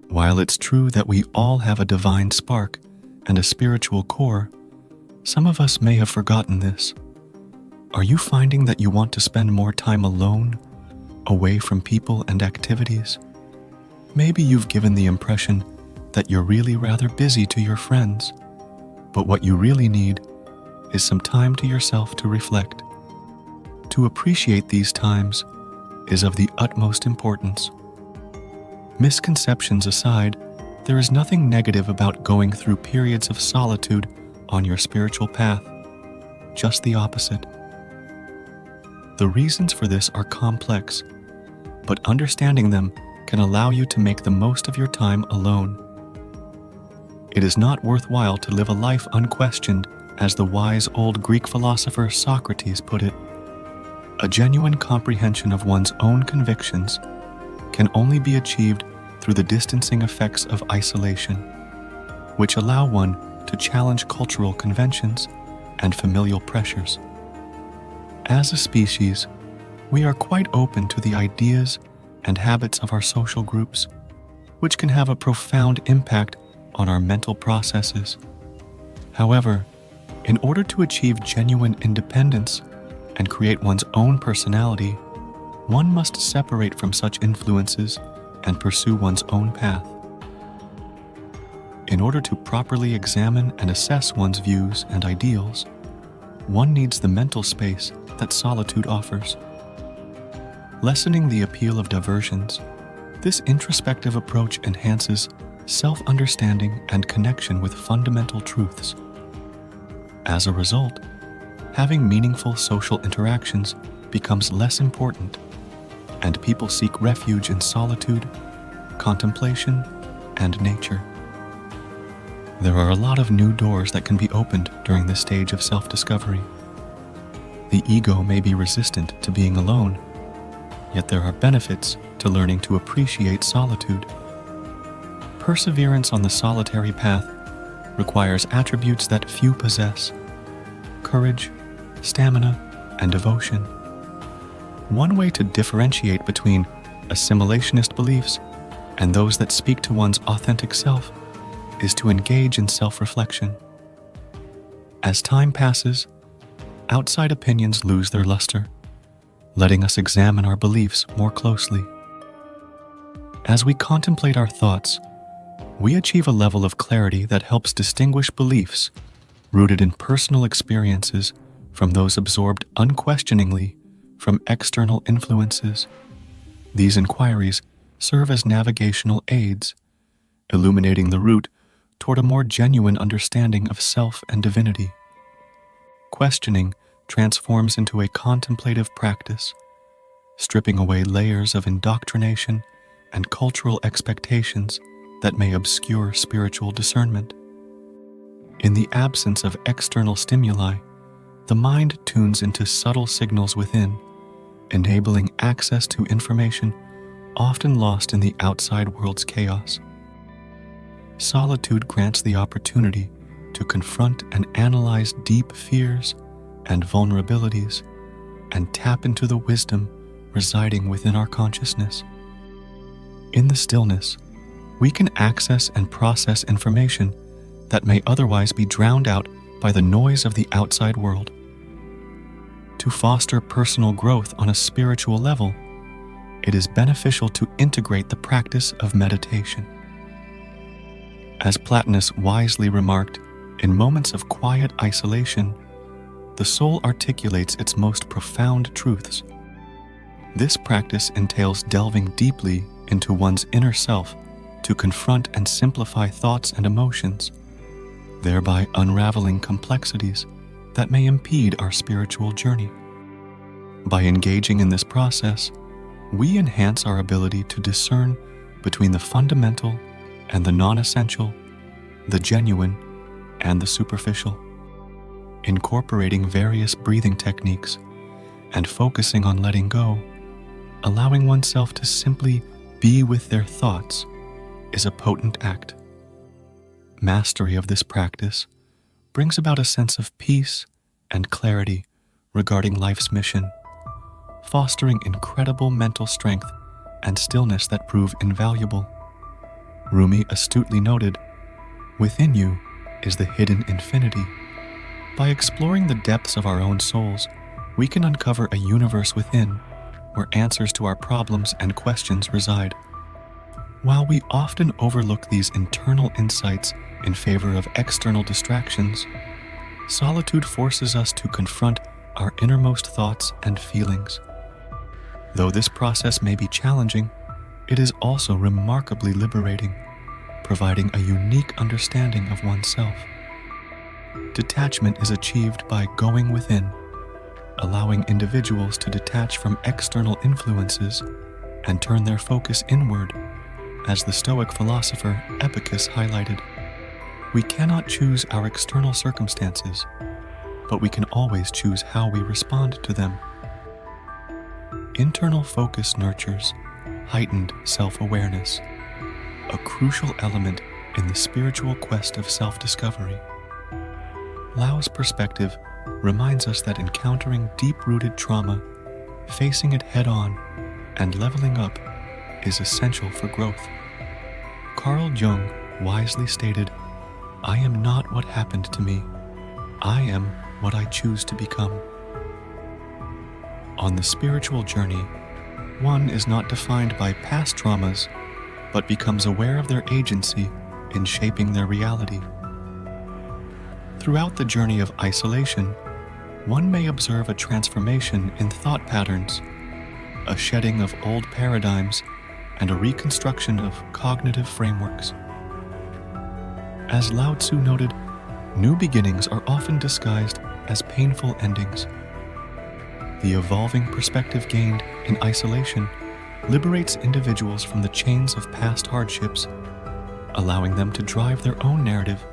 While it's true that we all have a divine spark and a spiritual core, some of us may have forgotten this. Are you finding that you want to spend more time alone, away from people and activities? Maybe you've given the impression that you're really rather busy to your friends, but what you really need is some time to yourself to reflect. To appreciate these times is of the utmost importance. Misconceptions aside, there is nothing negative about going through periods of solitude on your spiritual path, just the opposite. The reasons for this are complex, but understanding them can allow you to make the most of your time alone. It is not worthwhile to live a life unquestioned, as the wise old Greek philosopher Socrates put it. A genuine comprehension of one's own convictions can only be achieved through the distancing effects of isolation, which allow one to challenge cultural conventions and familial pressures. As a species, we are quite open to the ideas and habits of our social groups, which can have a profound impact on our mental processes. However, in order to achieve genuine independence and create one's own personality, one must separate from such influences and pursue one's own path. In order to properly examine and assess one's views and ideals, one needs the mental space that solitude offers. Lessening the appeal of diversions, this introspective approach enhances self-understanding and connection with fundamental truths. As a result, having meaningful social interactions becomes less important, and people seek refuge in solitude, contemplation, and nature. There are a lot of new doors that can be opened during this stage of self-discovery. The ego may be resistant to being alone, yet there are benefits to learning to appreciate solitude. Perseverance on the solitary path requires attributes that few possess: courage, stamina, and devotion. One way to differentiate between assimilationist beliefs and those that speak to one's authentic self is to engage in self-reflection. As time passes, outside opinions lose their luster, letting us examine our beliefs more closely. As we contemplate our thoughts, we achieve a level of clarity that helps distinguish beliefs rooted in personal experiences from those absorbed unquestioningly from external influences. These inquiries serve as navigational aids, illuminating the route toward a more genuine understanding of self and divinity. Questioning transforms into a contemplative practice, stripping away layers of indoctrination and cultural expectations that may obscure spiritual discernment. In the absence of external stimuli, the mind tunes into subtle signals within, enabling access to information often lost in the outside world's chaos. Solitude grants the opportunity to confront and analyze deep fears and vulnerabilities and tap into the wisdom residing within our consciousness. In the stillness, we can access and process information that may otherwise be drowned out by the noise of the outside world. To foster personal growth on a spiritual level, it is beneficial to integrate the practice of meditation. As Plotinus wisely remarked, in moments of quiet isolation, the soul articulates its most profound truths. This practice entails delving deeply into one's inner self to confront and simplify thoughts and emotions, thereby unraveling complexities that may impede our spiritual journey. By engaging in this process, we enhance our ability to discern between the fundamental and the non-essential, the genuine and the superficial. Incorporating various breathing techniques and focusing on letting go, allowing oneself to simply be with their thoughts, is a potent act. Mastery of this practice brings about a sense of peace and clarity regarding life's mission, fostering incredible mental strength and stillness that prove invaluable. Rumi astutely noted, "Within you is the hidden infinity." By exploring the depths of our own souls, we can uncover a universe within where answers to our problems and questions reside. While we often overlook these internal insights in favor of external distractions, solitude forces us to confront our innermost thoughts and feelings. Though this process may be challenging, it is also remarkably liberating, providing a unique understanding of oneself. Detachment is achieved by going within, allowing individuals to detach from external influences and turn their focus inward, as the Stoic philosopher Epictetus highlighted. We cannot choose our external circumstances, but we can always choose how we respond to them. Internal focus nurtures heightened self-awareness, a crucial element in the spiritual quest of self-discovery. Lao's perspective reminds us that encountering deep-rooted trauma, facing it head-on, and leveling up is essential for growth. Carl Jung wisely stated, "I am not what happened to me. I am what I choose to become." On the spiritual journey, one is not defined by past traumas, but becomes aware of their agency in shaping their reality. Throughout the journey of isolation, one may observe a transformation in thought patterns, a shedding of old paradigms, and a reconstruction of cognitive frameworks. As Lao Tzu noted, new beginnings are often disguised as painful endings. The evolving perspective gained in isolation liberates individuals from the chains of past hardships, allowing them to drive their own narrative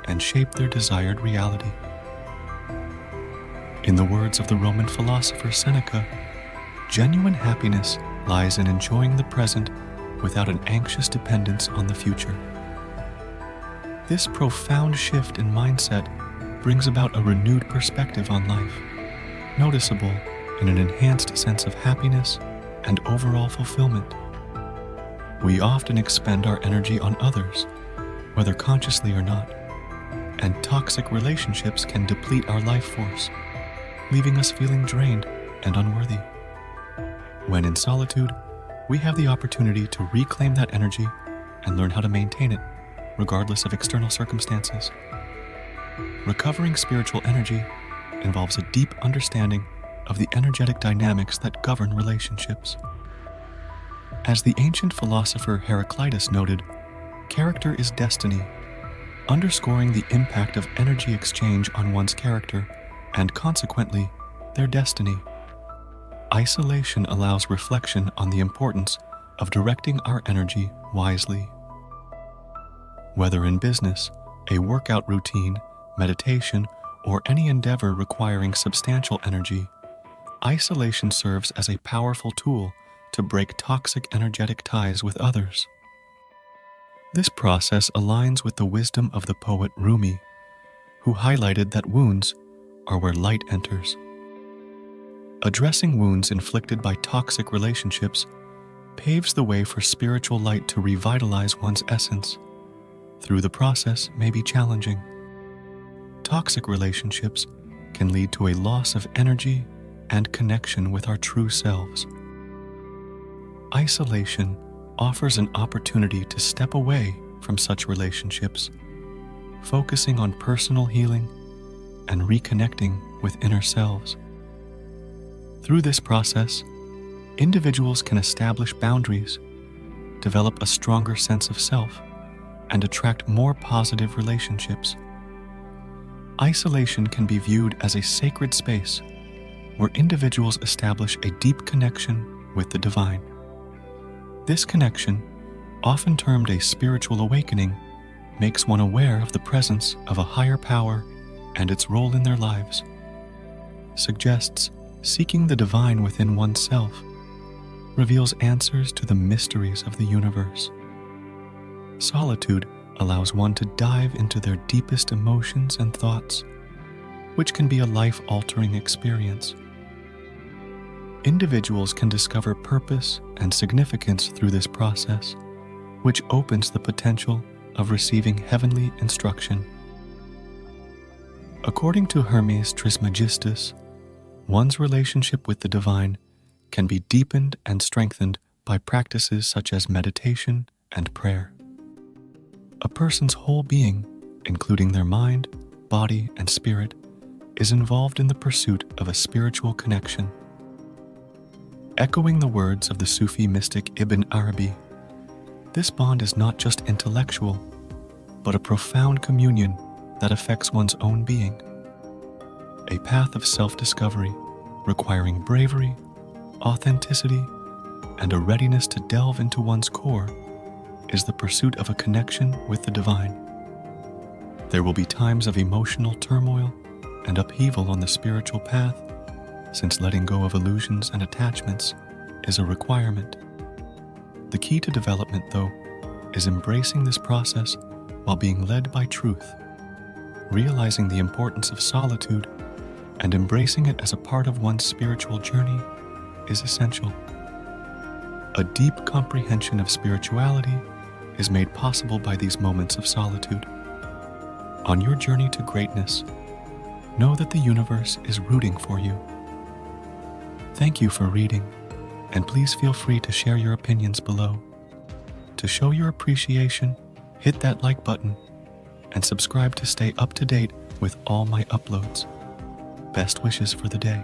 and shape their desired reality. In the words of the Roman philosopher Seneca, genuine happiness lies in enjoying the present without an anxious dependence on the future. This profound shift in mindset brings about a renewed perspective on life, noticeable in an enhanced sense of happiness and overall fulfillment. We often expend our energy on others, whether consciously or not, and toxic relationships can deplete our life force, leaving us feeling drained and unworthy. When in solitude, we have the opportunity to reclaim that energy and learn how to maintain it, regardless of external circumstances. Recovering spiritual energy involves a deep understanding of the energetic dynamics that govern relationships. As the ancient philosopher Heraclitus noted, character is destiny, underscoring the impact of energy exchange on one's character and, consequently, their destiny. Isolation allows reflection on the importance of directing our energy wisely. Whether in business, a workout routine, meditation, or any endeavor requiring substantial energy, isolation serves as a powerful tool to break toxic energetic ties with others. This process aligns with the wisdom of the poet Rumi, who highlighted that wounds are where light enters. Addressing wounds inflicted by toxic relationships paves the way for spiritual light to revitalize one's essence. Through the process may be challenging. Toxic relationships can lead to a loss of energy and connection with our true selves. Isolation offers an opportunity to step away from such relationships, focusing on personal healing and reconnecting with inner selves. Through this process, individuals can establish boundaries, develop a stronger sense of self, and attract more positive relationships. Isolation can be viewed as a sacred space where individuals establish a deep connection with the divine. This connection, often termed a spiritual awakening, makes one aware of the presence of a higher power and its role in their lives. Suggests seeking the divine within oneself, reveals answers to the mysteries of the universe. Solitude allows one to dive into their deepest emotions and thoughts, which can be a life-altering experience. Individuals can discover purpose and significance through this process, which opens the potential of receiving heavenly instruction. According to Hermes Trismegistus, one's relationship with the divine can be deepened and strengthened by practices such as meditation and prayer. A person's whole being, including their mind, body, and spirit, is involved in the pursuit of a spiritual connection. Echoing the words of the Sufi mystic Ibn Arabi, this bond is not just intellectual, but a profound communion that affects one's own being. A path of self-discovery requiring bravery, authenticity, and a readiness to delve into one's core is the pursuit of a connection with the divine. There will be times of emotional turmoil and upheaval on the spiritual path, since letting go of illusions and attachments is a requirement. The key to development, though, is embracing this process while being led by truth, realizing the importance of solitude and embracing it as a part of one's spiritual journey is essential. A deep comprehension of spirituality is made possible by these moments of solitude. On your journey to greatness, know that the universe is rooting for you. Thank you for reading, and please feel free to share your opinions below. To show your appreciation, hit that like button and subscribe to stay up to date with all my uploads. Best wishes for the day.